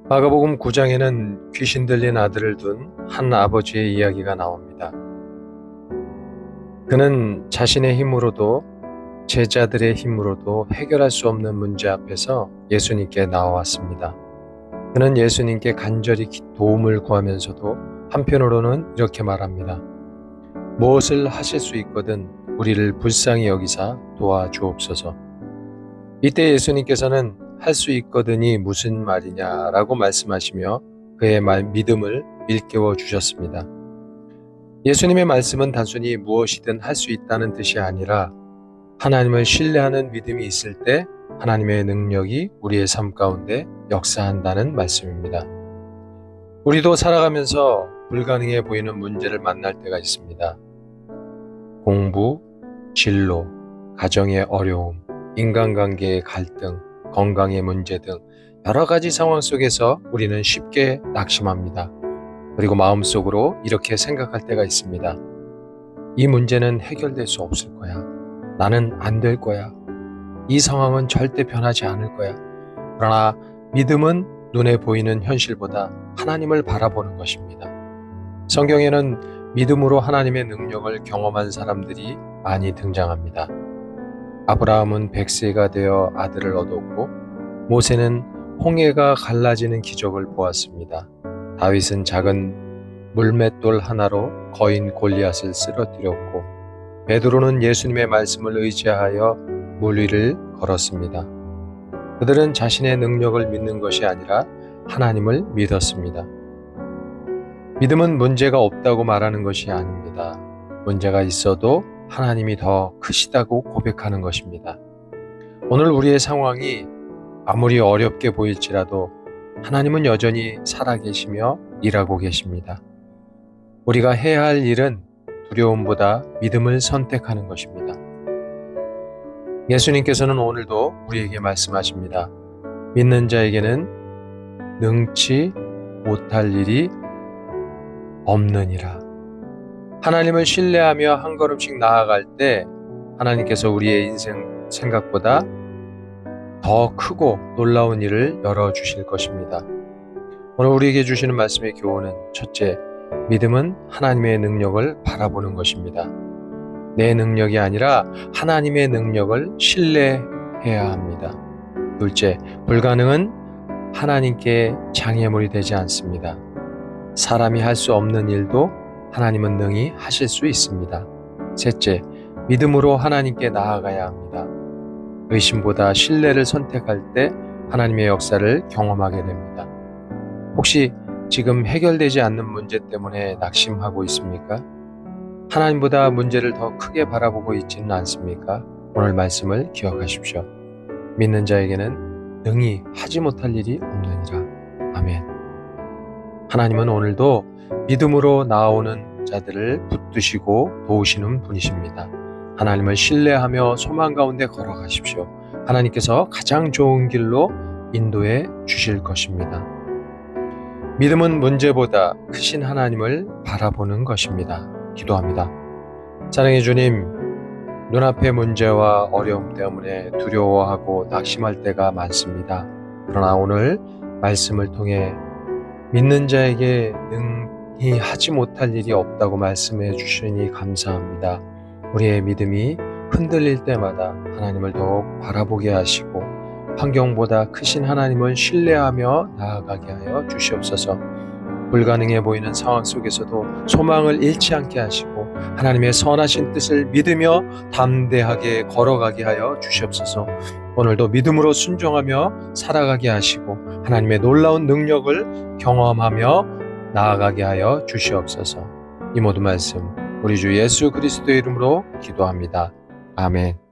마가복음 9장에는 귀신 들린 아들을 둔 한 아버지의 이야기가 나옵니다. 그는 자신의 힘으로도 제자들의 힘으로도 해결할 수 없는 문제 앞에서 예수님께 나와왔습니다. 그는 예수님께 간절히 도움을 구하면서도 한편으로는 이렇게 말합니다. 무엇을 하실 수 있거든 우리를 불쌍히 여기사 도와주옵소서. 이때 예수님께서는 할 수 있거든이 무슨 말이냐라고 말씀하시며 그의 믿음을 일깨워 주셨습니다. 예수님의 말씀은 단순히 무엇이든 할 수 있다는 뜻이 아니라 하나님을 신뢰하는 믿음이 있을 때 하나님의 능력이 우리의 삶 가운데 역사한다는 말씀입니다. 우리도 살아가면서 불가능해 보이는 문제를 만날 때가 있습니다. 공부, 진로, 가정의 어려움, 인간관계의 갈등, 건강의 문제 등 여러 가지 상황 속에서 우리는 쉽게 낙심합니다. 그리고 마음속으로 이렇게 생각할 때가 있습니다. 이 문제는 해결될 수 없을 거야. 나는 안 될 거야. 이 상황은 절대 변하지 않을 거야. 그러나 믿음은 눈에 보이는 현실보다 하나님을 바라보는 것입니다. 성경에는 믿음으로 하나님의 능력을 경험한 사람들이 많이 등장합니다. 아브라함은 100세가 되어 아들을 얻었고 모세는 홍해가 갈라지는 기적을 보았습니다. 다윗은 작은 물맷돌 하나로 거인 골리앗을 쓰러뜨렸고 베드로는 예수님의 말씀을 의지하여 물 위를 걸었습니다. 그들은 자신의 능력을 믿는 것이 아니라 하나님을 믿었습니다. 믿음은 문제가 없다고 말하는 것이 아닙니다. 문제가 있어도 하나님이 더 크시다고 고백하는 것입니다. 오늘 우리의 상황이 아무리 어렵게 보일지라도 하나님은 여전히 살아계시며 일하고 계십니다. 우리가 해야 할 일은 두려움보다 믿음을 선택하는 것입니다. 예수님께서는 오늘도 우리에게 말씀하십니다. 믿는 자에게는 능치 못할 일이 없느니라. 하나님을 신뢰하며 한 걸음씩 나아갈 때 하나님께서 우리의 인생 생각보다 더 크고 놀라운 일을 열어주실 것입니다. 오늘 우리에게 주시는 말씀의 교훈은 첫째, 믿음은 하나님의 능력을 바라보는 것입니다. 내 능력이 아니라 하나님의 능력을 신뢰해야 합니다. 둘째, 불가능은 하나님께 장애물이 되지 않습니다. 사람이 할 수 없는 일도 하나님은 능히 하실 수 있습니다. 셋째, 믿음으로 하나님께 나아가야 합니다. 의심보다 신뢰를 선택할 때 하나님의 역사를 경험하게 됩니다. 혹시 지금 해결되지 않는 문제 때문에 낙심하고 있습니까? 하나님보다 문제를 더 크게 바라보고 있지는 않습니까? 오늘 말씀을 기억하십시오. 믿는 자에게는 능히 하지 못할 일이 없느니라. 아멘. 하나님은 오늘도 믿음으로 나오는 자들을 붙드시고 도우시는 분이십니다. 하나님을 신뢰하며 소망 가운데 걸어가십시오. 하나님께서 가장 좋은 길로 인도해 주실 것입니다. 믿음은 문제보다 크신 하나님을 바라보는 것입니다. 기도합니다. 사랑의 주님, 눈앞의 문제와 어려움 때문에 두려워하고 낙심할 때가 많습니다. 그러나 오늘 말씀을 통해 믿는 자에게 능히 하지 못할 일이 없다고 말씀해 주시니 감사합니다. 우리의 믿음이 흔들릴 때마다 하나님을 더욱 바라보게 하시고 환경보다 크신 하나님을 신뢰하며 나아가게 하여 주시옵소서. 불가능해 보이는 상황 속에서도 소망을 잃지 않게 하시고 하나님의 선하신 뜻을 믿으며 담대하게 걸어가게 하여 주시옵소서. 오늘도 믿음으로 순종하며 살아가게 하시고 하나님의 놀라운 능력을 경험하며 나아가게 하여 주시옵소서. 이 모든 말씀 우리 주 예수 그리스도의 이름으로 기도합니다. 아멘.